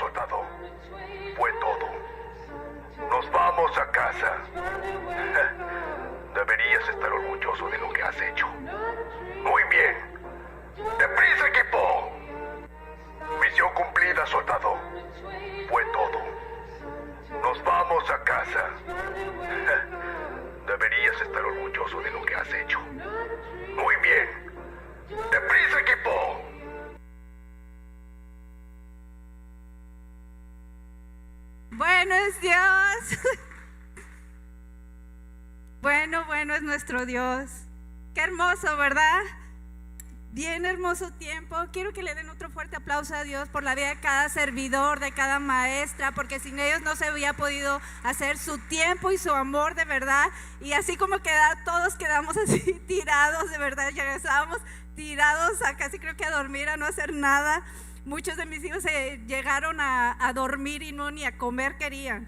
soldado. Fue todo. Nos vamos a casa. Deberías estar orgulloso de lo que has hecho. Muy bien. ¡Deprisa, equipo! Misión cumplida, soldado. Fue todo. Nos vamos a casa. Deberías estar orgulloso de lo que has hecho. Muy bien. ¡Deprisa, equipo! Bueno es Dios. Bueno es nuestro Dios. Qué hermoso, ¿verdad? Bien hermoso tiempo. Quiero que le den otro fuerte aplauso a Dios por la vida de cada servidor, de cada maestra, porque sin ellos no se había podido hacer su tiempo y su amor de verdad. Y así como todos quedamos así tirados, de verdad, ya estábamos tirados a casi creo que a dormir, a no hacer nada. Muchos de mis hijos llegaron a dormir y no ni a comer querían.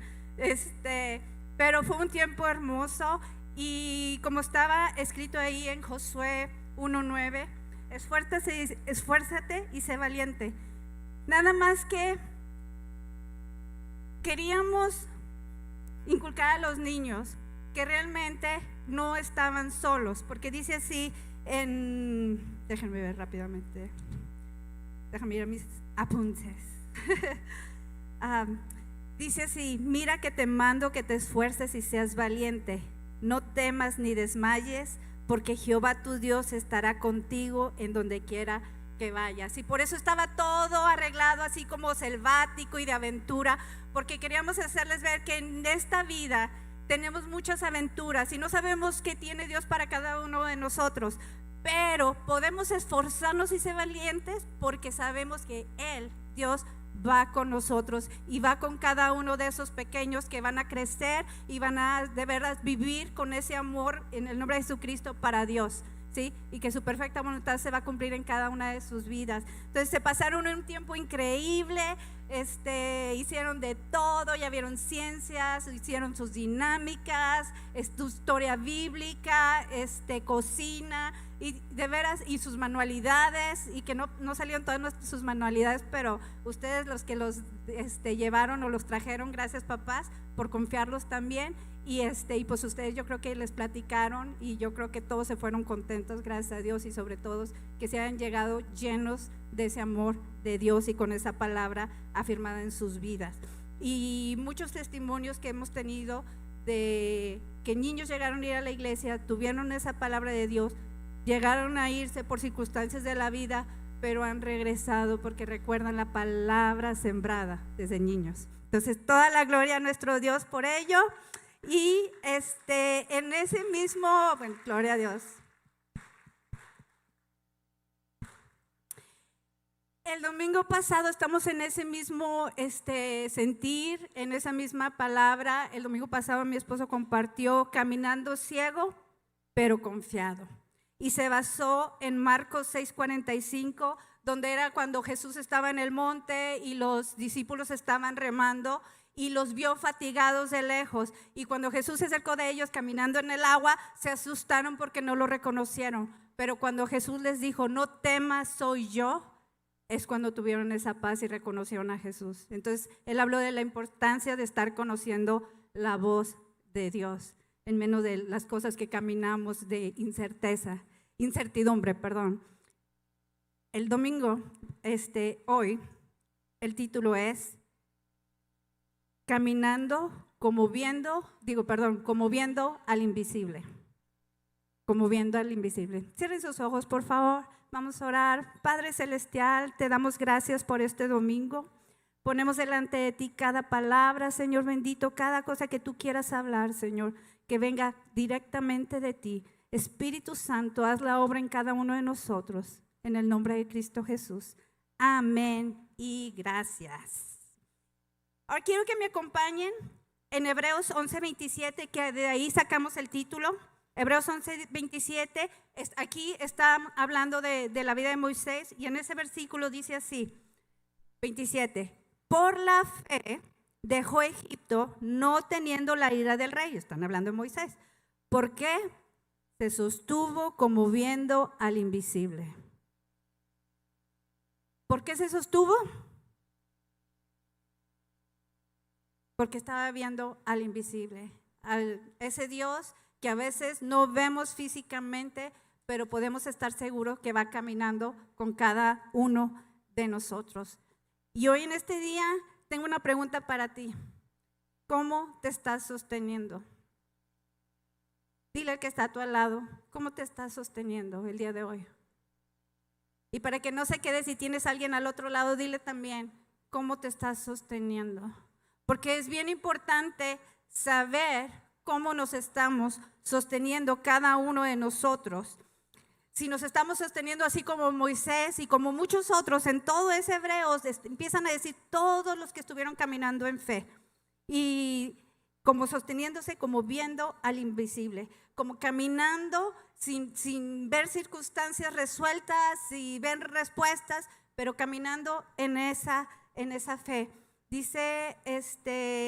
Pero fue un tiempo hermoso y como estaba escrito ahí en Josué 1:9, esfuérzate y sé valiente. Nada más que queríamos inculcar a los niños que realmente no estaban solos, porque dice así déjenme ver rápidamente, déjame ir a mis apuntes. Dice así: mira que te mando que te esfuerces y seas valiente, no temas ni desmayes, porque Jehová tu Dios estará contigo en donde quiera que vayas. Y por eso estaba todo arreglado así como selvático y de aventura, porque queríamos hacerles ver que en esta vida tenemos muchas aventuras y no sabemos qué tiene Dios para cada uno de nosotros, pero podemos esforzarnos y ser valientes porque sabemos que Él, Dios, va con nosotros y va con cada uno de esos pequeños que van a crecer y van a de verdad vivir con ese amor en el nombre de Jesucristo para Dios, ¿sí? Y que su perfecta voluntad se va a cumplir en cada una de sus vidas. Entonces se pasaron un tiempo increíble, hicieron de todo, ya vieron ciencias, hicieron sus dinámicas, historia bíblica, cocina, y de veras, y sus manualidades, y que no salieron todas sus manualidades, pero ustedes los que los llevaron o los trajeron, gracias papás por confiarlos también, y pues ustedes yo creo que les platicaron y yo creo que todos se fueron contentos, gracias a Dios, y sobre todo que se hayan llegado llenos de ese amor de Dios y con esa palabra afirmada en sus vidas. Y muchos testimonios que hemos tenido de que niños llegaron a ir a la iglesia, tuvieron esa palabra de Dios, llegaron a irse por circunstancias de la vida, pero han regresado porque recuerdan la palabra sembrada desde niños. Entonces toda la gloria a nuestro Dios por ello. Y en ese mismo, bueno, gloria a Dios. El domingo pasado estamos en ese mismo sentir, en esa misma palabra. El domingo pasado mi esposo compartió caminando ciego, pero confiado. Y se basó en Marcos 6:45, donde era cuando Jesús estaba en el monte y los discípulos estaban remando y los vio fatigados de lejos. Y cuando Jesús se acercó de ellos caminando en el agua, se asustaron porque no lo reconocieron. Pero cuando Jesús les dijo, no temas, soy yo, es cuando tuvieron esa paz y reconocieron a Jesús. Entonces, él habló de la importancia de estar conociendo la voz de Dios en medio de las cosas que caminamos de incertidumbre. El domingo, hoy, el título es como viendo al invisible. Como viendo al invisible. Cierren sus ojos, por favor. Vamos a orar. Padre Celestial, te damos gracias por este domingo. Ponemos delante de ti cada palabra, Señor bendito, cada cosa que tú quieras hablar, Señor, que venga directamente de ti. Espíritu Santo, haz la obra en cada uno de nosotros, en el nombre de Cristo Jesús. Amén y gracias. Ahora quiero que me acompañen en Hebreos 11:27, que de ahí sacamos el título. Hebreos 11:27, aquí está hablando de la vida de Moisés, y en ese versículo dice así, 27, por la fe dejó Egipto no teniendo la ira del rey. Están hablando de Moisés. ¿Por qué? Se sostuvo como viendo al invisible. ¿Por qué se sostuvo? porque estaba viendo al invisible, ese Dios que a veces no vemos físicamente, pero podemos estar seguros que va caminando con cada uno de nosotros. Y hoy en este día tengo una pregunta para ti. ¿Cómo te estás sosteniendo? Dile al que está a tu lado, ¿cómo te estás sosteniendo el día de hoy? Y para que no se quede, si tienes a alguien al otro lado, dile también, ¿cómo te estás sosteniendo? Porque es bien importante saber cómo nos estamos sosteniendo cada uno de nosotros. Si nos estamos sosteniendo así como Moisés y como muchos otros, en todo ese Hebreos empiezan a decir todos los que estuvieron caminando en fe. Y como sosteniéndose, como viendo al invisible, como caminando sin ver circunstancias resueltas y ver respuestas, pero caminando en esa fe. Dice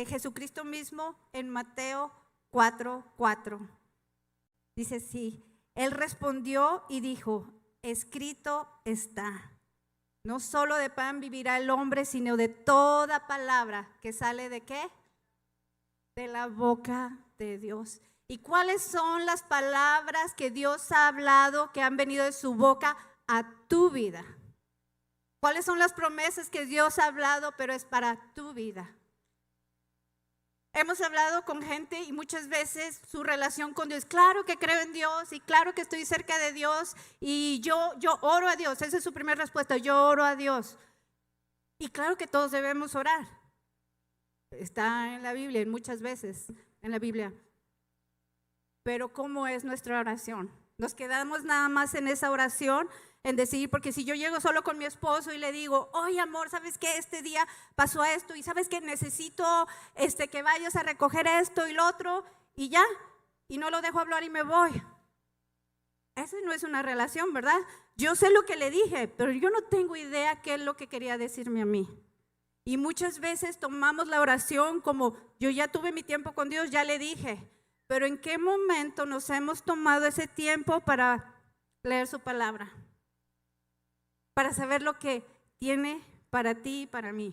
Jesucristo mismo en Mateo 4:4. Dice sí, Él respondió y dijo, escrito está, no solo de pan vivirá el hombre, sino de toda palabra que sale ¿de qué? De la boca de Dios. ¿Y cuáles son las palabras que Dios ha hablado, que han venido de su boca a tu vida? ¿Cuáles son las promesas que Dios ha hablado, pero es para tu vida? Hemos hablado con gente y muchas veces su relación con Dios, claro que creo en Dios y claro que estoy cerca de Dios y yo oro a Dios. Esa es su primera respuesta, yo oro a Dios. Y claro que todos debemos orar. Está en la Biblia, muchas veces en la Biblia. Pero ¿cómo es nuestra oración? Nos quedamos nada más en esa oración, en decir, porque si yo llego solo con mi esposo y le digo, oye amor, ¿sabes qué? Este día pasó esto y ¿sabes qué? Necesito que vayas a recoger esto y lo otro y ya, y no lo dejo hablar y me voy. Esa no es una relación, ¿verdad? Yo sé lo que le dije, pero yo no tengo idea qué es lo que quería decirme a mí. Y muchas veces tomamos la oración como, yo ya tuve mi tiempo con Dios, ya le dije, pero ¿en qué momento nos hemos tomado ese tiempo para leer su palabra? Para saber lo que tiene para ti y para mí.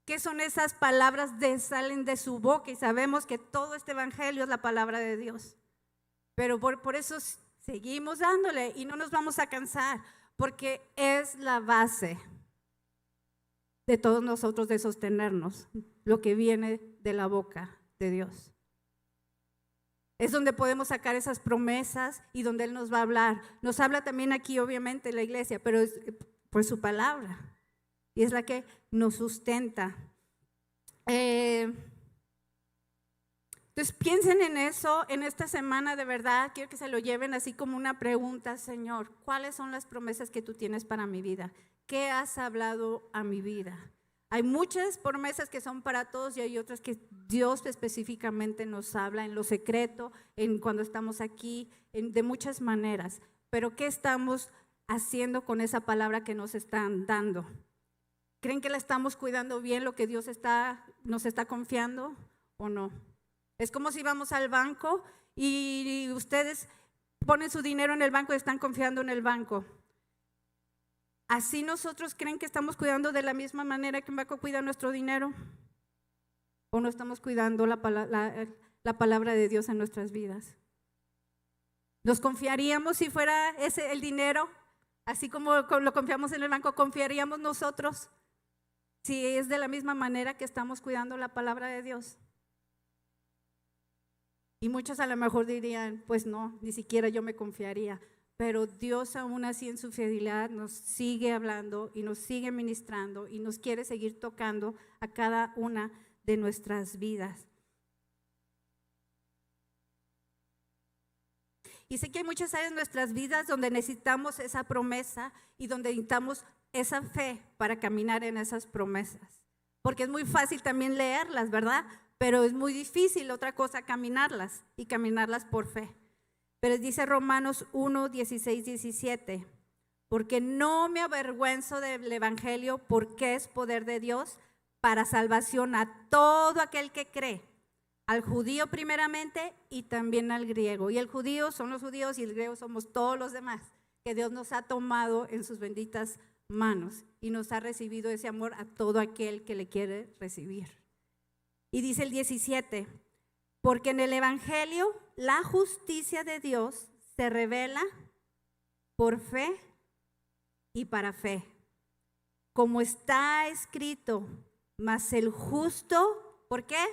¿Qué son esas palabras que salen de su boca? Y sabemos que todo este evangelio es la palabra de Dios. Pero por eso seguimos dándole y no nos vamos a cansar, porque es la base de todos nosotros de sostenernos, lo que viene de la boca de Dios. Es donde podemos sacar esas promesas y donde Él nos va a hablar. Nos habla también aquí, obviamente, en la iglesia, pero es por su palabra. Y es la que nos sustenta. Entonces piensen en eso, en esta semana de verdad. Quiero que se lo lleven así como una pregunta, Señor, ¿cuáles son las promesas que tú tienes para mi vida? ¿Qué has hablado a mi vida? Hay muchas promesas que son para todos y hay otras que Dios específicamente nos habla en lo secreto, en cuando estamos aquí, de muchas maneras. Pero ¿qué estamos haciendo con esa palabra que nos están dando? ¿Creen que la estamos cuidando bien, lo que Dios nos está confiando o no? Es como si vamos al banco y ustedes ponen su dinero en el banco y están confiando en el banco. ¿Así nosotros creen que estamos cuidando de la misma manera que un banco cuida nuestro dinero? ¿O no estamos cuidando la palabra de Dios en nuestras vidas? ¿Nos confiaríamos si fuera ese el dinero? Así como lo confiamos en el banco, ¿confiaríamos nosotros si es de la misma manera que estamos cuidando la palabra de Dios? Y muchos a lo mejor dirían, pues no, ni siquiera yo me confiaría. Pero Dios aún así en su fidelidad nos sigue hablando y nos sigue ministrando y nos quiere seguir tocando a cada una de nuestras vidas. Y sé que hay muchas áreas de nuestras vidas donde necesitamos esa promesa y donde necesitamos esa fe para caminar en esas promesas. Porque es muy fácil también leerlas, ¿verdad? Pero es muy difícil otra cosa caminarlas y caminarlas por fe. Pero dice Romanos 1, 16, 17, porque no me avergüenzo del evangelio, porque es poder de Dios para salvación a todo aquel que cree, al judío primeramente y también al griego. Y el judío son los judíos y el griego somos todos los demás, que Dios nos ha tomado en sus benditas manos y nos ha recibido ese amor a todo aquel que le quiere recibir. Y dice el 17, porque en el Evangelio la justicia de Dios se revela por fe y para fe. Como está escrito, mas el justo, ¿por qué?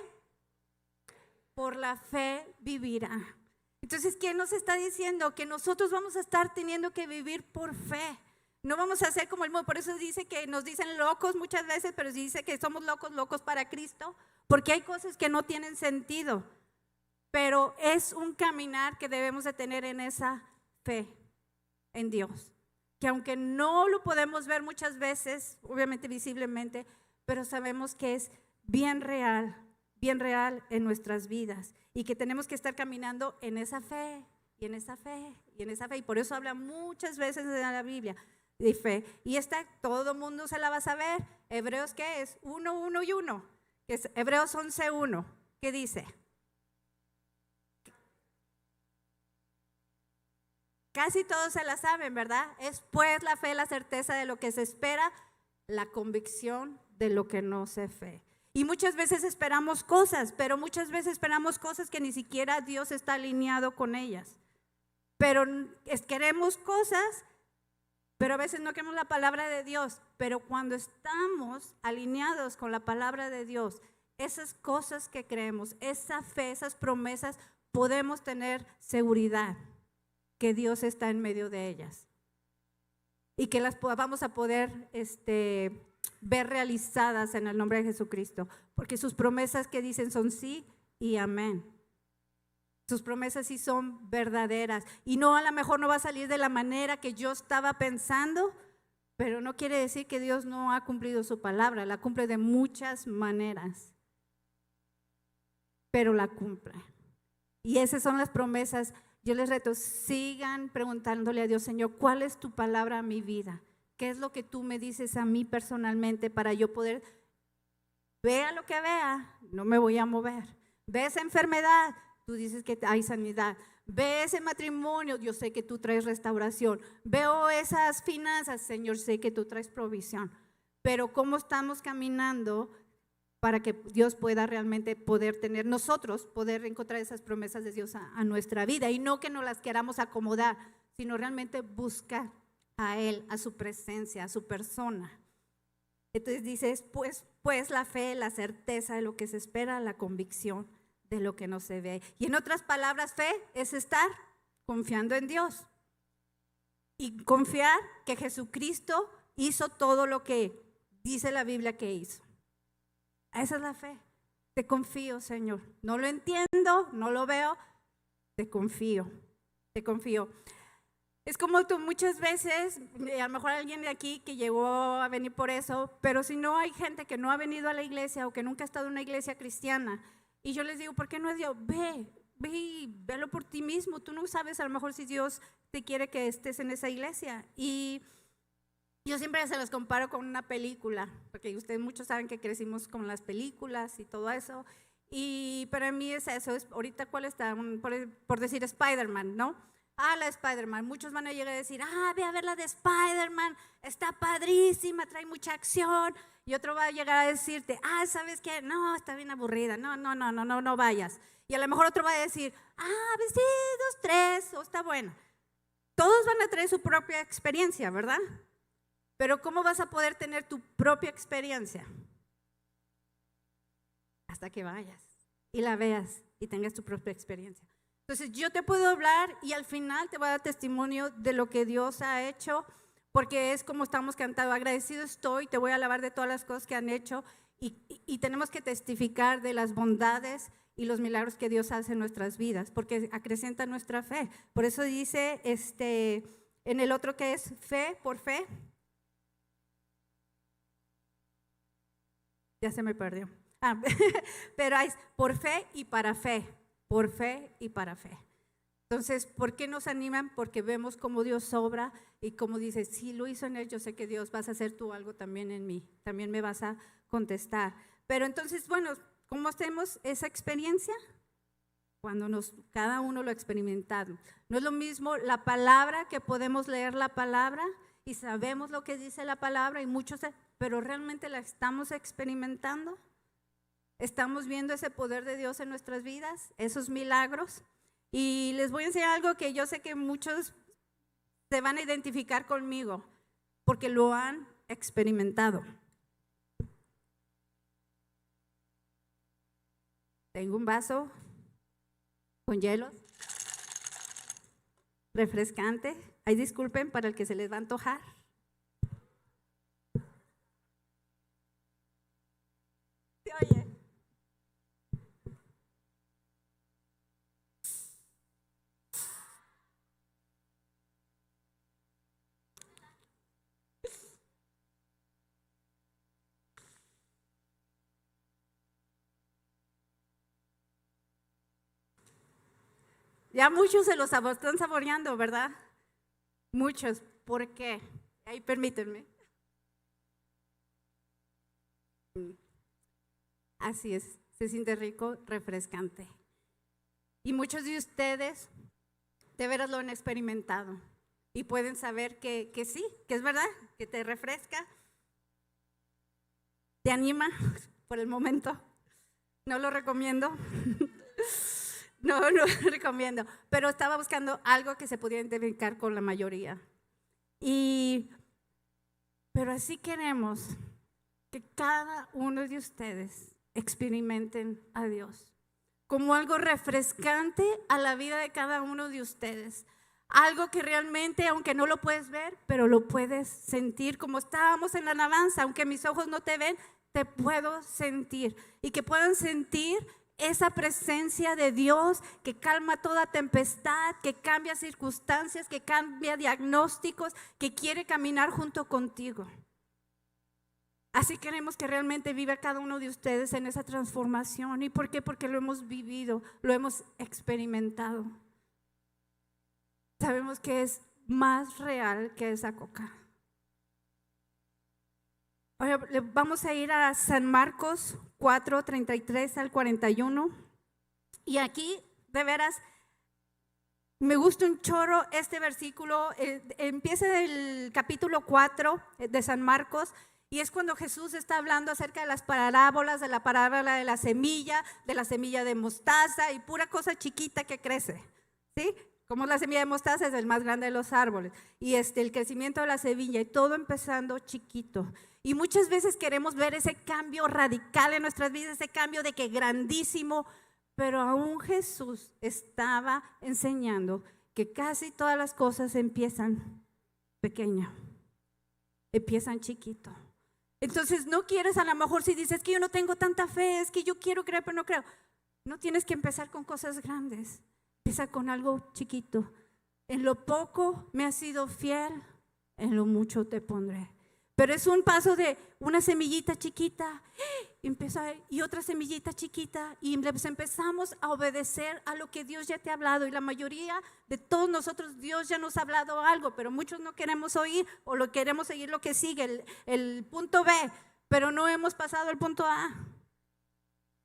Por la fe vivirá. Entonces, ¿qué nos está diciendo? Que nosotros vamos a estar teniendo que vivir por fe. No vamos a ser como el mundo. Por eso dice que nos dicen locos muchas veces, pero dice que somos locos para Cristo, porque hay cosas que no tienen sentido. Pero es un caminar que debemos de tener en esa fe en Dios. Que aunque no lo podemos ver muchas veces, obviamente visiblemente, pero sabemos que es bien real en nuestras vidas. Y que tenemos que estar caminando en esa fe, y en esa fe, y en esa fe. Y por eso habla muchas veces en la Biblia de fe. Y esta todo el mundo se la va a saber. Hebreos, ¿qué es? 1, 1 y 1. Que es Hebreos 11, 1. ¿Qué dice? Casi todos se la saben, ¿verdad? Es pues la fe, la certeza de lo que se espera, la convicción de lo que no se ve. Y muchas veces esperamos cosas, pero muchas veces esperamos cosas que ni siquiera Dios está alineado con ellas. Pero queremos cosas, pero a veces no queremos la palabra de Dios. Pero cuando estamos alineados con la palabra de Dios, esas cosas que creemos, esa fe, esas promesas, podemos tener seguridad que Dios está en medio de ellas y que las vamos a poder ver realizadas en el nombre de Jesucristo, porque sus promesas que dicen son sí y amén. Sus promesas sí son verdaderas y no, a lo mejor no va a salir de la manera que yo estaba pensando, pero no quiere decir que Dios no ha cumplido su palabra, la cumple de muchas maneras, pero la cumple. Y esas son las promesas. Yo les reto, sigan preguntándole a Dios, Señor, ¿cuál es tu palabra a mi vida? ¿Qué es lo que tú me dices a mí personalmente para yo poder, vea lo que vea, no me voy a mover? Ve esa enfermedad, tú dices que hay sanidad. Ve ese matrimonio, yo sé que tú traes restauración. Veo esas finanzas, Señor, sé que tú traes provisión. Pero ¿cómo estamos caminando para que Dios pueda realmente poder tener, nosotros poder encontrar esas promesas de Dios a nuestra vida? Y no que nos las queramos acomodar, sino realmente buscar a Él, a su presencia, a su persona. Entonces dices, pues la fe, la certeza de lo que se espera, la convicción de lo que no se ve. Y en otras palabras, fe es estar confiando en Dios y confiar que Jesucristo hizo todo lo que dice la Biblia que hizo. Esa es la fe. Te confío, Señor. No lo entiendo, no lo veo, te confío, te confío. Es como tú muchas veces, a lo mejor alguien de aquí que llegó a venir por eso, pero si no hay gente que no ha venido a la iglesia o que nunca ha estado en una iglesia cristiana, y yo les digo, ¿por qué no es Dios? Ve y velo por ti mismo. Tú no sabes a lo mejor si Dios te quiere que estés en esa iglesia. Y yo siempre se los comparo con una película, porque ustedes muchos saben que crecimos con las películas y todo eso. Y para mí es eso, ahorita cuál está, por decir Spider-Man, ¿no? La Spider-Man, muchos van a llegar a decir, ve a ver la de Spider-Man, está padrísima, trae mucha acción. Y otro va a llegar a decirte, ¿sabes qué? No, está bien aburrida, no vayas. Y a lo mejor otro va a decir, vestidos, 3, o está buena. Todos van a traer su propia experiencia, ¿verdad? Pero ¿cómo vas a poder tener tu propia experiencia? Hasta que vayas y la veas y tengas tu propia experiencia. Entonces yo te puedo hablar y al final te voy a dar testimonio de lo que Dios ha hecho, porque es como estamos cantando, agradecido estoy, te voy a alabar de todas las cosas que han hecho y tenemos que testificar de las bondades y los milagros que Dios hace en nuestras vidas, porque acrecienta nuestra fe. Por eso dice en el otro que es fe por fe. Ya se me perdió. Pero hay por fe y para fe. Por fe y para fe. Entonces, ¿por qué nos animan? Porque vemos cómo Dios obra y como dice, si lo hizo en él, yo sé que Dios vas a hacer tú algo también en mí, también me vas a contestar. Pero entonces, bueno, ¿cómo hacemos esa experiencia? Cuando cada uno lo ha experimentado. No es lo mismo la palabra, que podemos leer la palabra y sabemos lo que dice la palabra y muchos, pero realmente la estamos experimentando. Estamos viendo ese poder de Dios en nuestras vidas, esos milagros. Y les voy a enseñar algo que yo sé que muchos se van a identificar conmigo porque lo han experimentado. Tengo un vaso con hielos, refrescante. Ay, disculpen para el que se les va a antojar. ¿Se oye? Ya muchos se los están saboreando, ¿verdad? Muchos. ¿Por qué? Ahí permítanme. Así es, se siente rico, refrescante. Y muchos de ustedes de veras lo han experimentado y pueden saber que sí, que es verdad, que te refresca, te anima por el momento. No lo recomiendo. No lo recomiendo, pero estaba buscando algo que se pudiera identificar con la mayoría. Pero así queremos que cada uno de ustedes experimenten a Dios como algo refrescante a la vida de cada uno de ustedes. Algo que realmente, aunque no lo puedes ver, pero lo puedes sentir, como estábamos en la alabanza, aunque mis ojos no te ven, te puedo sentir. Y que puedan sentir esa presencia de Dios que calma toda tempestad, que cambia circunstancias, que cambia diagnósticos, que quiere caminar junto contigo. Así queremos que realmente viva cada uno de ustedes en esa transformación. ¿Y por qué? Porque lo hemos vivido, lo hemos experimentado. Sabemos que es más real que esa coca. Ahora vamos a ir a San Marcos 4, 33 al 41. Y aquí, de veras, me gusta un chorro este versículo. Empieza el capítulo 4 de San Marcos. Y es cuando Jesús está hablando acerca de las parábolas, de la parábola de la semilla de mostaza y pura cosa chiquita que crece, ¿sí? Como la semilla de mostaza es el más grande de los árboles. Y el crecimiento de la semilla y todo empezando chiquito. Y muchas veces queremos ver ese cambio radical en nuestras vidas, ese cambio de que grandísimo, pero aún Jesús estaba enseñando que casi todas las cosas empiezan pequeño, empiezan chiquito. Entonces no quieres, a lo mejor si dices que yo no tengo tanta fe, es que yo quiero creer pero no creo. No tienes que empezar con cosas grandes, empieza con algo chiquito. En lo poco me has sido fiel, en lo mucho te pondré. Pero es un paso de una semillita chiquita y otra semillita chiquita y empezamos a obedecer a lo que Dios ya te ha hablado. Y la mayoría de todos nosotros, Dios ya nos ha hablado algo, pero muchos no queremos oír o lo queremos seguir lo que sigue, el punto B, pero no hemos pasado el punto A.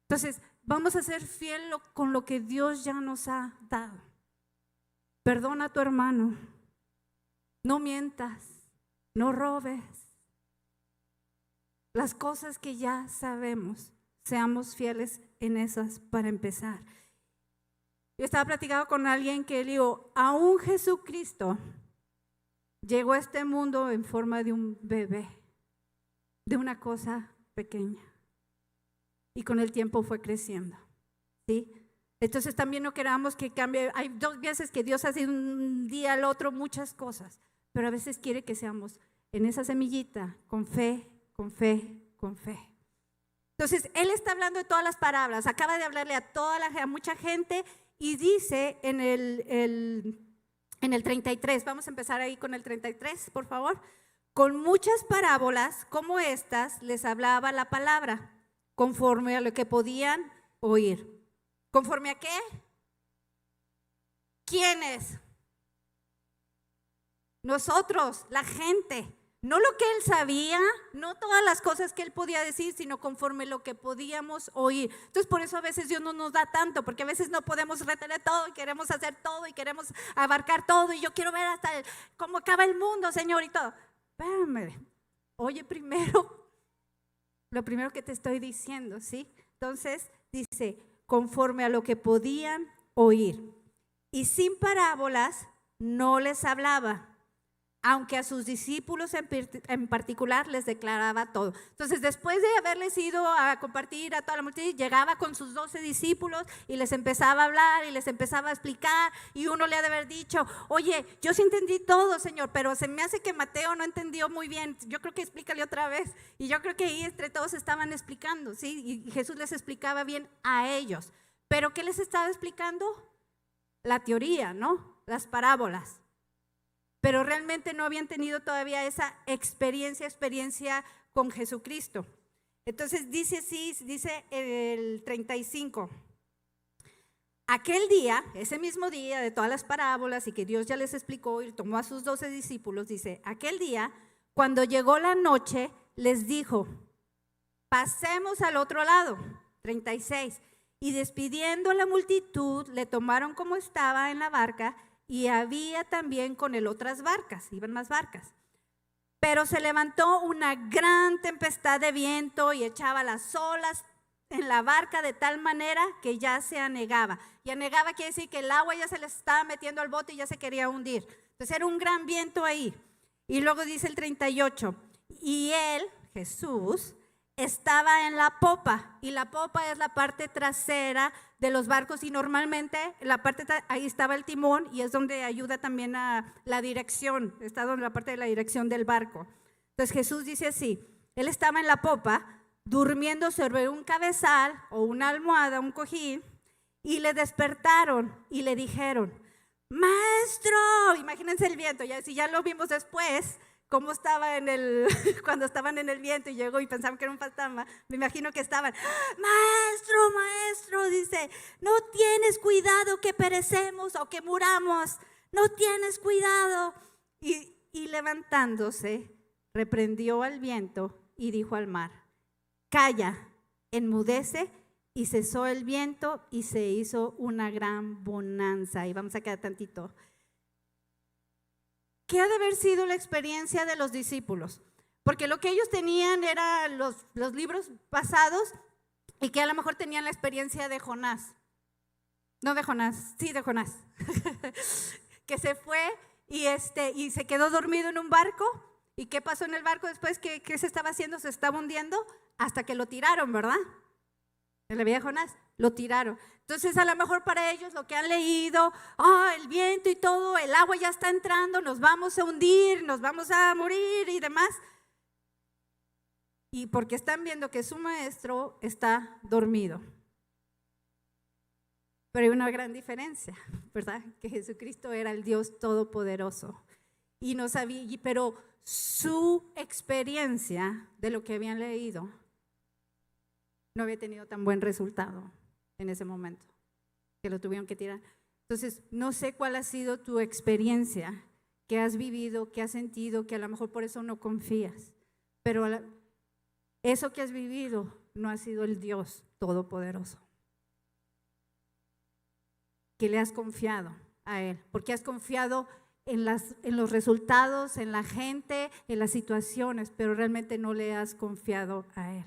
Entonces, vamos a ser fieles con lo que Dios ya nos ha dado. Perdona a tu hermano, no mientas, no robes. Las cosas que ya sabemos, seamos fieles en esas para empezar. Yo estaba platicando con alguien que le digo, aún Jesucristo llegó a este mundo en forma de un bebé, de una cosa pequeña. Y con el tiempo fue creciendo, ¿sí? Entonces también no queramos que cambie. Hay dos veces que Dios hace un día al otro muchas cosas, pero a veces quiere que seamos en esa semillita, con fe, con fe, con fe. Entonces, Él está hablando de todas las parábolas, acaba de hablarle a mucha gente y dice en el 33, vamos a empezar ahí con el 33, por favor. Con muchas parábolas como estas les hablaba la palabra, conforme a lo que podían oír. ¿Conforme a qué? ¿Quiénes? Nosotros, la gente. No lo que él sabía, no todas las cosas que él podía decir, sino conforme lo que podíamos oír. Entonces por eso a veces Dios no nos da tanto, porque a veces no podemos retener todo y queremos hacer todo y queremos abarcar todo y yo quiero ver hasta cómo acaba el mundo, Señor, y todo. espérame, oye primero lo primero que te estoy diciendo, ¿sí? Entonces dice, conforme a lo que podían oír. Y sin parábolas no les hablaba, aunque a sus discípulos en particular les declaraba todo. Entonces, después de haberles ido a compartir a toda la multitud, llegaba con sus 12 discípulos y les empezaba a hablar y les empezaba a explicar, y uno le ha de haber dicho, oye, yo sí entendí todo, Señor, pero se me hace que Mateo no entendió muy bien, yo creo que explícale otra vez. Y yo creo que ahí entre todos estaban explicando, ¿sí? Y Jesús les explicaba bien a ellos. ¿Pero qué les estaba explicando? La teoría, ¿no? Las parábolas. Pero realmente no habían tenido todavía esa experiencia con Jesucristo. Entonces dice así, dice el 35. Aquel día, ese mismo día de todas las parábolas y que Dios ya les explicó y tomó a sus 12 discípulos, dice, aquel día, cuando llegó la noche, les dijo, pasemos al otro lado. 36. Y despidiendo a la multitud, le tomaron como estaba en la barca, y había también con él otras barcas, iban más barcas. Pero se levantó una gran tempestad de viento y echaba las olas en la barca de tal manera que ya se anegaba. Y anegaba quiere decir que el agua ya se le estaba metiendo al bote y ya se quería hundir. Entonces era un gran viento ahí. Y luego dice el 38, y él, Jesús, estaba en la popa, y la popa es la parte trasera de los barcos, y normalmente la parte ahí estaba el timón, y es donde ayuda también a la dirección, está donde la parte de la dirección del barco. Entonces Jesús dice así, él estaba en la popa, durmiendo sobre un cabezal o una almohada, un cojín, y le despertaron y le dijeron, maestro, imagínense el viento, ya, si ya lo vimos después, cómo estaba cuando estaban en el viento y llegó y pensaban que era un fantasma, me imagino que estaban, maestro, maestro, dice, no tienes cuidado que perecemos o que muramos, no tienes cuidado. Y levantándose, reprendió al viento y dijo al mar, calla, enmudece, y cesó el viento y se hizo una gran bonanza. Y vamos a quedar tantito. ¿Qué ha de haber sido la experiencia de los discípulos? Porque lo que ellos tenían eran los libros pasados, y que a lo mejor tenían la experiencia de Jonás. No de Jonás, sí de Jonás. Que se fue y se quedó dormido en un barco. ¿Y qué pasó en el barco después? ¿Qué se estaba haciendo? Se estaba hundiendo hasta que lo tiraron, ¿verdad? En la vida de Jonás, lo tiraron. Entonces a lo mejor para ellos lo que han leído, el viento y todo, el agua ya está entrando, nos vamos a hundir, nos vamos a morir y demás. Y porque están viendo que su maestro está dormido. Pero hay una gran diferencia, ¿verdad? Que Jesucristo era el Dios todopoderoso. Y no sabía, pero su experiencia de lo que habían leído no había tenido tan buen resultado en ese momento, que lo tuvieron que tirar. Entonces, no sé cuál ha sido tu experiencia, que has vivido, que has sentido, que a lo mejor por eso no confías, pero eso que has vivido no ha sido el Dios todopoderoso, que le has confiado a Él, porque has confiado en los resultados, en la gente, en las situaciones, pero realmente no le has confiado a Él.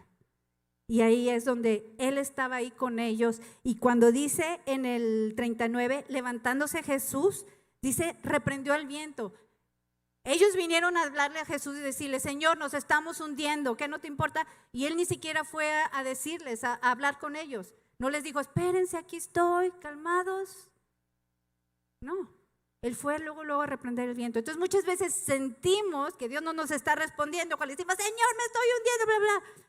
Y ahí es donde Él estaba ahí con ellos. Y cuando dice en el 39, levantándose Jesús, dice, reprendió al viento. Ellos vinieron a hablarle a Jesús y decirle, Señor, nos estamos hundiendo, ¿qué no te importa? Y Él ni siquiera fue a decirles, a hablar con ellos. No les dijo, espérense, aquí estoy, calmados. No, Él fue luego a reprender el viento. Entonces muchas veces sentimos que Dios no nos está respondiendo cuando le decimos, Señor, me estoy hundiendo, bla, bla.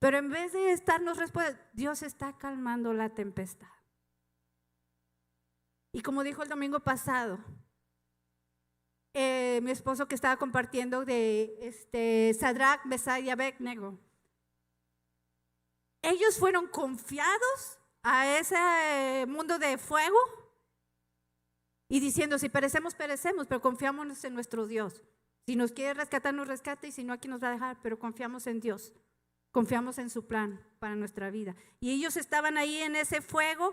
Pero en vez de estarnos respondiendo, Dios está calmando la tempestad. Y como dijo el domingo pasado, mi esposo que estaba compartiendo de Sadrach, Mesach y Abednego, ellos fueron confiados a ese mundo de fuego y diciendo, si perecemos, perecemos, pero confiamos en nuestro Dios. Si nos quiere rescatar, nos rescata, y si no, aquí nos va a dejar, pero confiamos en Dios. Confiamos en su plan para nuestra vida. Y ellos estaban ahí en ese fuego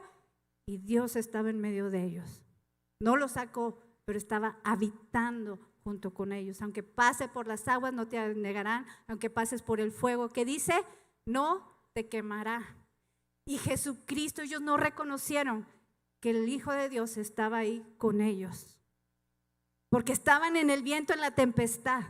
y Dios estaba en medio de ellos. No los sacó, pero estaba habitando junto con ellos. Aunque pase por las aguas, no te negarán. Aunque pases por el fuego, ¿qué dice? No te quemará. Y Jesucristo, ellos no reconocieron que el Hijo de Dios estaba ahí con ellos, porque estaban en el viento, en la tempestad.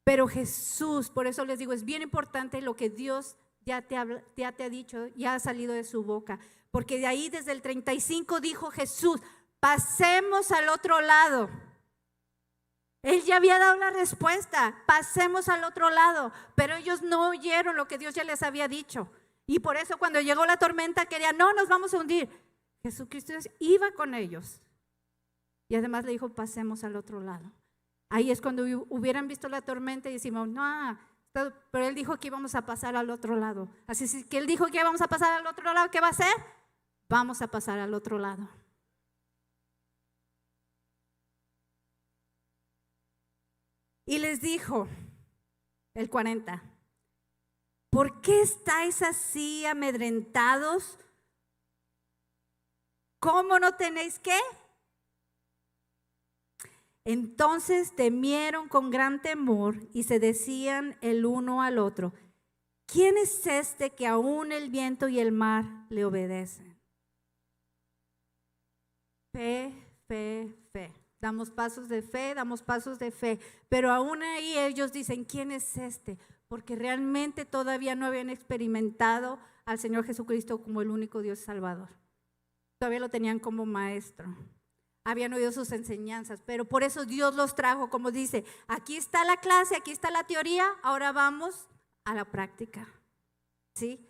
Pero Jesús, por eso les digo, es bien importante lo que Dios ya te ha dicho, ya ha salido de su boca. Porque de ahí desde el 35 dijo Jesús, pasemos al otro lado. Él ya había dado la respuesta, pasemos al otro lado. Pero ellos no oyeron lo que Dios ya les había dicho. Y por eso cuando llegó la tormenta querían, no, nos vamos a hundir. Jesucristo iba con ellos. Y además le dijo, pasemos al otro lado. Ahí es cuando hubieran visto la tormenta y decimos, no, pero Él dijo que íbamos a pasar al otro lado. Así que Él dijo que íbamos a pasar al otro lado, ¿qué va a hacer? Vamos a pasar al otro lado. Y les dijo, el 40, ¿por qué estáis así amedrentados? ¿Cómo no tenéis qué? Entonces temieron con gran temor y se decían el uno al otro, ¿quién es este que aún el viento y el mar le obedecen? Fe, fe, fe. Damos pasos de fe, pero aún ahí ellos dicen, ¿quién es este? Porque realmente todavía no habían experimentado al Señor Jesucristo como el único Dios Salvador. Todavía lo tenían como maestro. Habían oído sus enseñanzas, pero por eso Dios los trajo, como dice, aquí está la clase, aquí está la teoría, ahora vamos a la práctica. ¿Sí?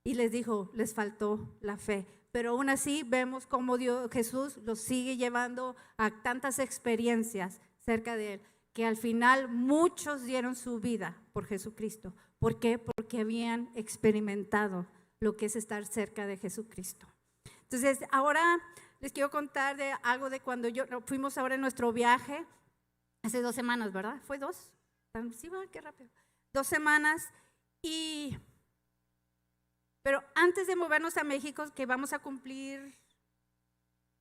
Y les dijo, les faltó la fe. Pero aún así vemos cómo Jesús los sigue llevando a tantas experiencias cerca de Él, que al final muchos dieron su vida por Jesucristo. ¿Por qué? Porque habían experimentado lo que es estar cerca de Jesucristo. Entonces, ahora les quiero contar de algo de cuando fuimos ahora en nuestro viaje, hace 2 semanas, ¿verdad? ¿Fue 2? Sí, qué rápido. 2 semanas pero antes de movernos a México, que vamos a cumplir,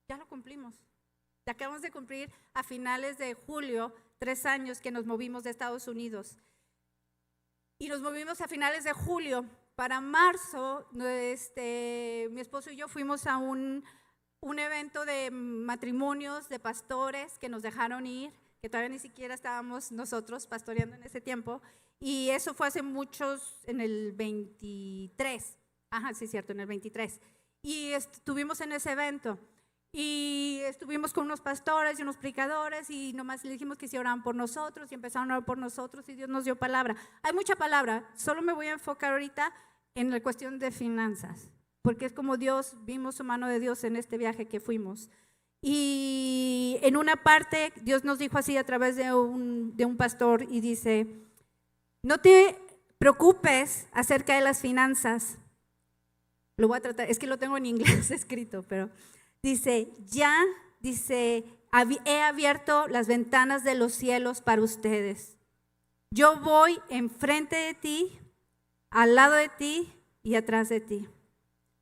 ya lo cumplimos. Acabamos de cumplir a finales de julio 3 años que nos movimos de Estados Unidos. Y nos movimos a finales de julio. Para marzo, mi esposo y yo fuimos a un evento de matrimonios de pastores que nos dejaron ir, que todavía ni siquiera estábamos nosotros pastoreando en ese tiempo. Y eso fue hace muchos, en el 23. Ajá, sí, cierto, en el 23. Y estuvimos en ese evento. Y estuvimos con unos pastores y unos predicadores y nomás le dijimos que si oraban por nosotros y empezaron a orar por nosotros y Dios nos dio palabra. Hay mucha palabra, solo me voy a enfocar ahorita en la cuestión de finanzas, porque es como vimos su mano de Dios en este viaje que fuimos. Y en una parte Dios nos dijo así a través de un pastor y dice, no te preocupes acerca de las finanzas. Lo voy a tratar, es que lo tengo en inglés escrito, pero dice, he abierto las ventanas de los cielos para ustedes. Yo voy enfrente de ti, al lado de ti y atrás de ti.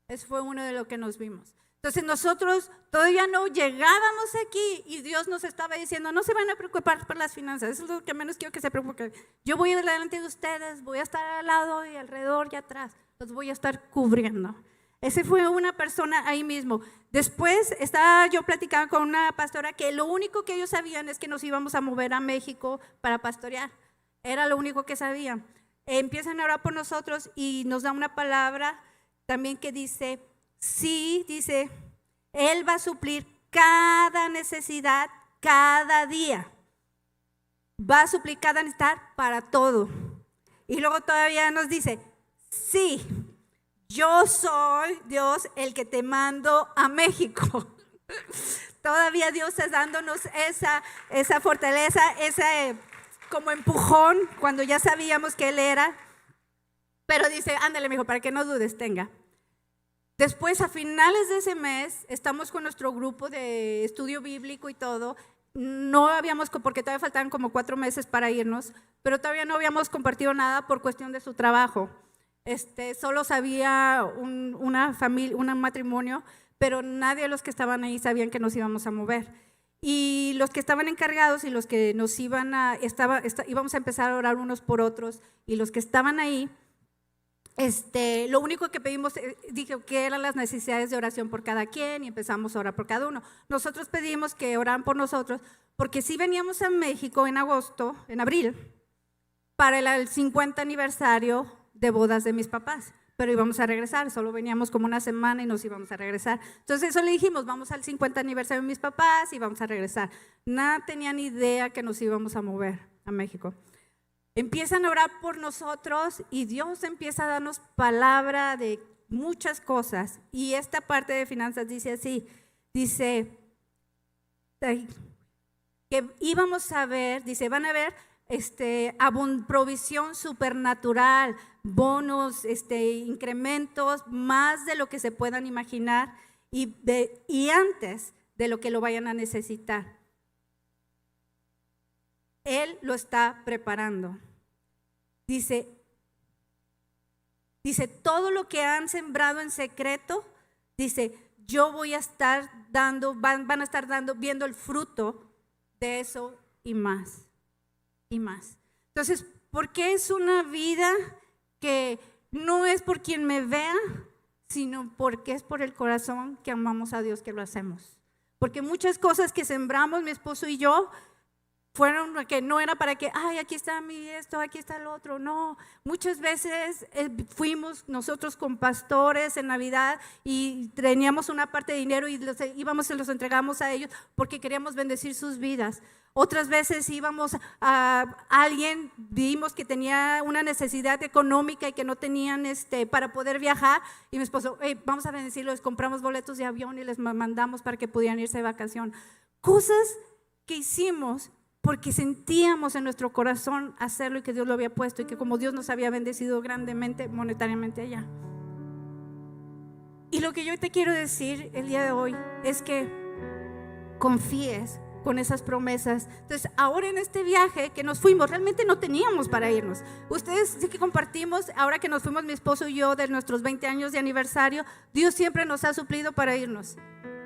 Eso fue uno de lo que nos vimos. Entonces nosotros todavía no llegábamos aquí y Dios nos estaba diciendo, no se van a preocupar por las finanzas, eso es lo que menos quiero que se preocupen. Yo voy delante de ustedes, voy a estar al lado y alrededor y atrás, los voy a estar cubriendo. Ese fue una persona ahí mismo. Después estaba yo platicando con una pastora que lo único que ellos sabían es que nos íbamos a mover a México para pastorear. Era lo único que sabían. Empiezan a orar por nosotros y nos da una palabra también que dice, sí, dice, Él va a suplir cada necesidad, cada día. Va a suplir cada necesidad para todo. Y luego todavía nos dice, sí, yo soy Dios el que te mando a México. Todavía Dios está dándonos esa fortaleza, ese como empujón cuando ya sabíamos que Él era. Pero dice, ándale, mijo, para que no dudes, tenga. Después, a finales de ese mes, estamos con nuestro grupo de estudio bíblico y todo. No habíamos, porque todavía faltaban como 4 meses para irnos, pero todavía no habíamos compartido nada por cuestión de su trabajo. Solo sabía una familia, un matrimonio, pero nadie de los que estaban ahí sabían que nos íbamos a mover. Y los que estaban encargados y los que nos íbamos a empezar a orar unos por otros, y los que estaban ahí, lo único que pedimos, dije que eran las necesidades de oración por cada quien, y empezamos a orar por cada uno. Nosotros pedimos que oraran por nosotros, porque sí veníamos a México en abril, para el 50 aniversario de bodas de mis papás, pero íbamos a regresar, solo veníamos como una semana y nos íbamos a regresar. Entonces eso le dijimos, vamos al 50 aniversario de mis papás y vamos a regresar. Nada tenía ni idea que nos íbamos a mover a México. Empiezan a orar por nosotros y Dios empieza a darnos palabra de muchas cosas. Y esta parte de finanzas dice así, dice que íbamos a ver, dice, van a ver provisión supernatural, bonos, incrementos, más de lo que se puedan imaginar y antes de lo que lo vayan a necesitar. Él lo está preparando. Dice, todo lo que han sembrado en secreto, dice, yo voy a estar dando, van a estar dando, viendo el fruto de eso y más. Y más. Entonces, ¿por qué es una vida que no es por quien me vea, sino porque es por el corazón que amamos a Dios que lo hacemos? Porque muchas cosas que sembramos mi esposo y yo fueron que no era para que, ay, aquí está esto, aquí está el otro. No, muchas veces fuimos nosotros con pastores en Navidad y teníamos una parte de dinero y se los entregamos a ellos porque queríamos bendecir sus vidas. Otras veces íbamos a alguien, vimos que tenía una necesidad económica y que no tenían para poder viajar, y mi esposo, vamos a bendecirlos, les compramos boletos de avión y les mandamos para que pudieran irse de vacación. Cosas que hicimos porque sentíamos en nuestro corazón hacerlo y que Dios lo había puesto y que como Dios nos había bendecido grandemente monetariamente allá. Y lo que yo te quiero decir el día de hoy es que confíes con esas promesas. Entonces ahora en este viaje que nos fuimos, realmente no teníamos para irnos. Ustedes sí que compartimos, ahora que nos fuimos mi esposo y yo de nuestros 20 años de aniversario, Dios siempre nos ha suplido para irnos,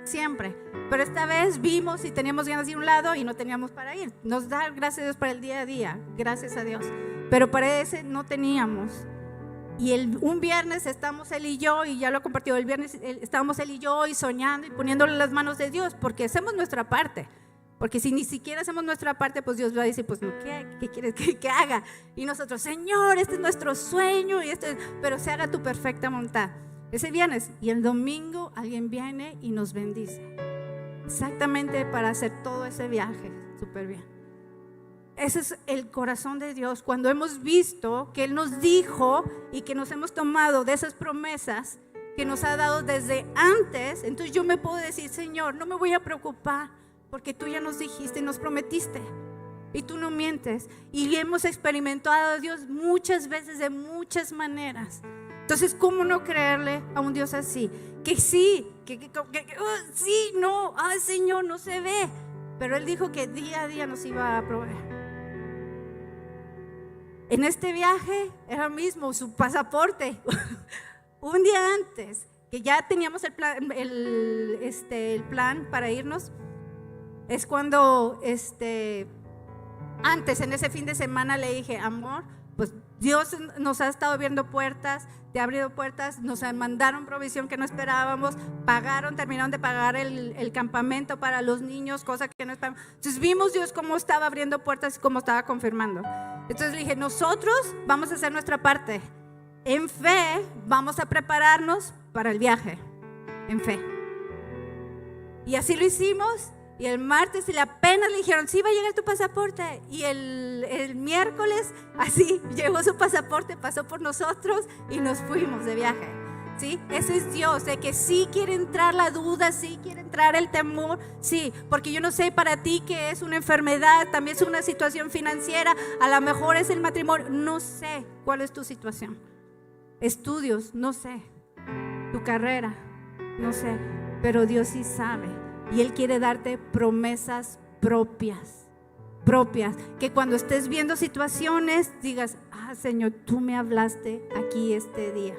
siempre. Pero esta vez vimos y teníamos ganas de ir a un lado y no teníamos para ir. Nos da gracias a Dios para el día a día, gracias a Dios. Pero para ese no teníamos. Y un viernes estamos él y yo, y ya lo he compartido, el viernes estábamos él y yo y soñando y poniéndole las manos de Dios, porque hacemos nuestra parte. Porque si ni siquiera hacemos nuestra parte, pues Dios va a decir, pues ¿qué quieres que haga? Y nosotros, Señor, este es nuestro sueño, pero se haga tu perfecta voluntad. Ese viernes y el domingo alguien viene y nos bendice. Exactamente para hacer todo ese viaje, súper bien. Ese es el corazón de Dios. Cuando hemos visto que Él nos dijo y que nos hemos tomado de esas promesas que nos ha dado desde antes, entonces yo me puedo decir, Señor, no me voy a preocupar, porque tú ya nos dijiste, nos prometiste y tú no mientes. Y hemos experimentado a Dios muchas veces de muchas maneras. Entonces, ¿cómo no creerle a un Dios así? Que sí, sí, no, ay Señor, no se ve. Pero Él dijo que día a día nos iba a proveer. En este viaje era mismo su pasaporte. Un día antes, que ya teníamos el plan para irnos, es cuando antes en ese fin de semana le dije, amor, pues Dios nos ha estado abriendo puertas, te ha abrido puertas, nos mandaron provisión que no esperábamos, terminaron de pagar el campamento para los niños, cosa que no esperábamos. Entonces vimos Dios cómo estaba abriendo puertas y cómo estaba confirmando. Entonces le dije, nosotros vamos a hacer nuestra parte. En fe vamos a prepararnos para el viaje, en fe. Y así lo hicimos. Y el martes y apenas le dijeron, sí va a llegar tu pasaporte. Y el miércoles así llegó su pasaporte, pasó por nosotros y nos fuimos de viaje. ¿Sí? Ese es Dios, de que sí quiere entrar la duda, sí quiere entrar el temor, sí, porque yo no sé para ti que es una enfermedad, también es una situación financiera, a lo mejor es el matrimonio, no sé cuál es tu situación. Estudios, no sé, tu carrera, no sé, pero Dios sí sabe. Y Él quiere darte promesas propias, que cuando estés viendo situaciones digas, Señor, tú me hablaste aquí este día.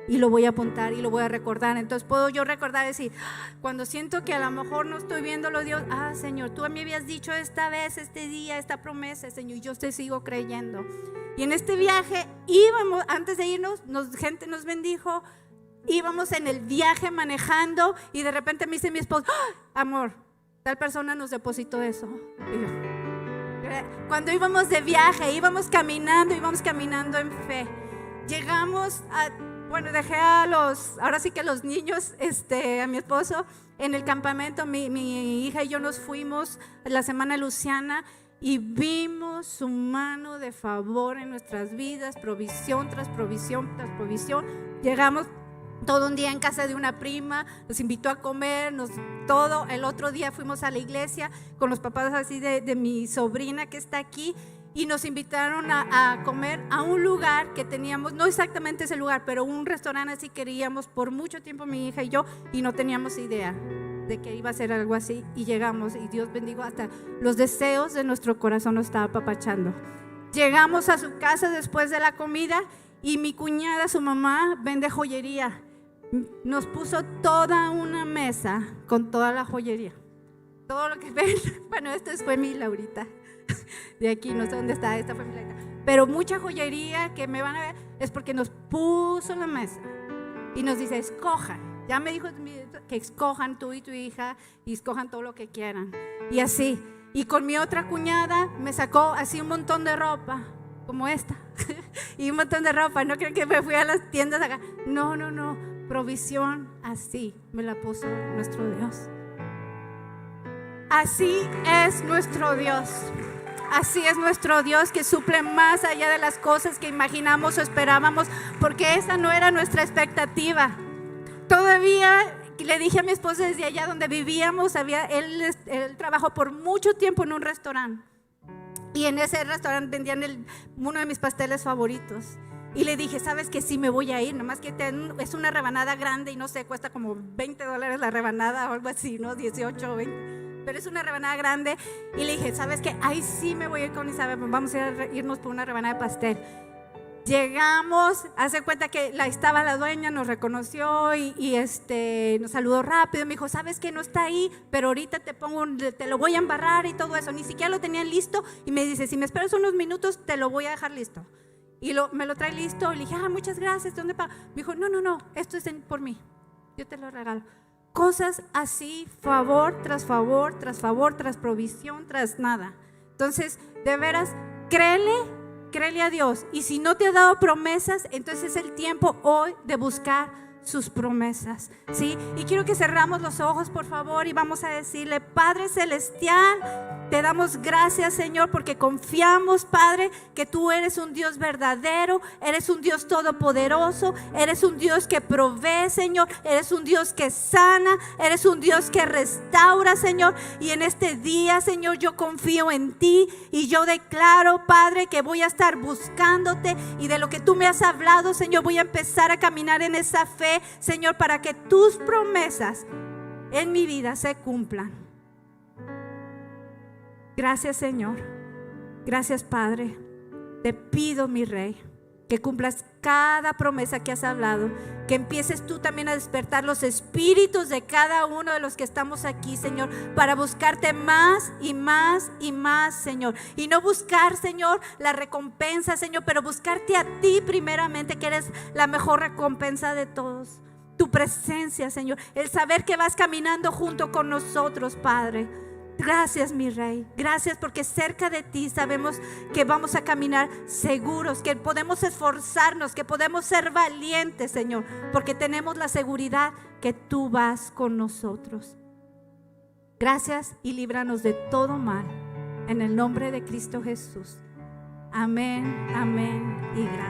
y lo voy a apuntar y lo voy a recordar. Entonces puedo yo recordar y decir, cuando siento que a lo mejor no estoy viéndolo, Dios, Señor, tú me habías dicho esta vez, este día, esta promesa, Señor, yo te sigo creyendo. Y en este viaje íbamos, antes de irnos, gente nos bendijo, íbamos en el viaje manejando y de repente me dice mi esposo, amor, tal persona nos depositó eso. Y yo, cuando íbamos de viaje, íbamos caminando en fe. Llegamos dejé ahora sí que los niños, a mi esposo en el campamento. Mi hija y yo nos fuimos la semana a Luciana y vimos su mano de favor en nuestras vidas, provisión tras provisión tras provisión. Llegamos todo un día en casa de una prima, nos invitó a comer, todo el otro día fuimos a la iglesia con los papás así de mi sobrina que está aquí, y nos invitaron a comer a un lugar que teníamos, no exactamente ese lugar, pero un restaurante así queríamos por mucho tiempo mi hija y yo, y no teníamos idea de que iba a ser algo así, y llegamos y Dios bendijo, hasta los deseos de nuestro corazón nos estaba apapachando. Llegamos a su casa después de la comida y mi cuñada, su mamá, vende joyería. Nos puso toda una mesa con toda la joyería, todo lo que ven. Bueno, esta fue mi Laurita de aquí, no sé dónde está, esta fue mi Laurita, pero mucha joyería que me van a ver es porque nos puso en la mesa y nos dice, escojan. Ya me dijo que escojan tú y tu hija y escojan todo lo que quieran, y así. Y con mi otra cuñada me sacó así un montón de ropa como esta y un montón de ropa. No creo que me fui a las tiendas acá, no, provisión así me la puso nuestro Dios. Así es nuestro Dios. Así es nuestro Dios, que suple más allá de las cosas que imaginamos o esperábamos, porque esa no era nuestra expectativa. Todavía le dije a mi esposo desde allá donde vivíamos, él trabajó por mucho tiempo en un restaurante, y en ese restaurante vendían uno de mis pasteles favoritos. Y le dije, ¿sabes que sí me voy a ir? Nomás que es una rebanada grande y no sé, cuesta como $20 la rebanada o algo así, ¿no? 18 o 20. Pero es una rebanada grande. Y le dije, ¿sabes qué? Ahí sí me voy a ir con Isabel, vamos a irnos por una rebanada de pastel. Llegamos, hace cuenta que estaba la dueña, nos reconoció y nos saludó rápido. Me dijo, ¿sabes qué? No está ahí, pero ahorita te lo voy a embarrar y todo eso. Ni siquiera lo tenían listo. Y me dice, si me esperas unos minutos, te lo voy a dejar listo. Y me lo trae listo. Y le dije, muchas gracias, ¿dónde pago? Me dijo, no, esto es por mí, yo te lo regalo. Cosas así, favor tras favor, tras favor, tras provisión, tras nada. Entonces, de veras, créele a Dios. Y si no te ha dado promesas, entonces es el tiempo hoy de buscar sus promesas, ¿sí? Y quiero que cerramos los ojos, por favor, y vamos a decirle, Padre Celestial, te damos gracias, Señor, porque confiamos, Padre, que tú eres un Dios verdadero, eres un Dios todopoderoso, eres un Dios que provee, Señor, eres un Dios que sana, eres un Dios que restaura, Señor. Y en este día, Señor, yo confío en ti y yo declaro, Padre, que voy a estar buscándote, y de lo que tú me has hablado, Señor, voy a empezar a caminar en esa fe, Señor, para que tus promesas en mi vida se cumplan. Gracias, Señor. Gracias, Padre. Te pido, mi Rey, que cumplas cada promesa que has hablado, que empieces tú también a despertar los espíritus de cada uno de los que estamos aquí, Señor, para buscarte más y más y más, Señor. Y no buscar, Señor, la recompensa, Señor, pero buscarte a ti primeramente, que eres la mejor recompensa de todos. Tu presencia, Señor, el saber que vas caminando junto con nosotros, Padre. Gracias, mi Rey. Gracias porque cerca de ti sabemos que vamos a caminar seguros, que podemos esforzarnos, que podemos ser valientes, Señor, porque tenemos la seguridad que tú vas con nosotros. Gracias y líbranos de todo mal. En el nombre de Cristo Jesús. Amén, amén y gracias.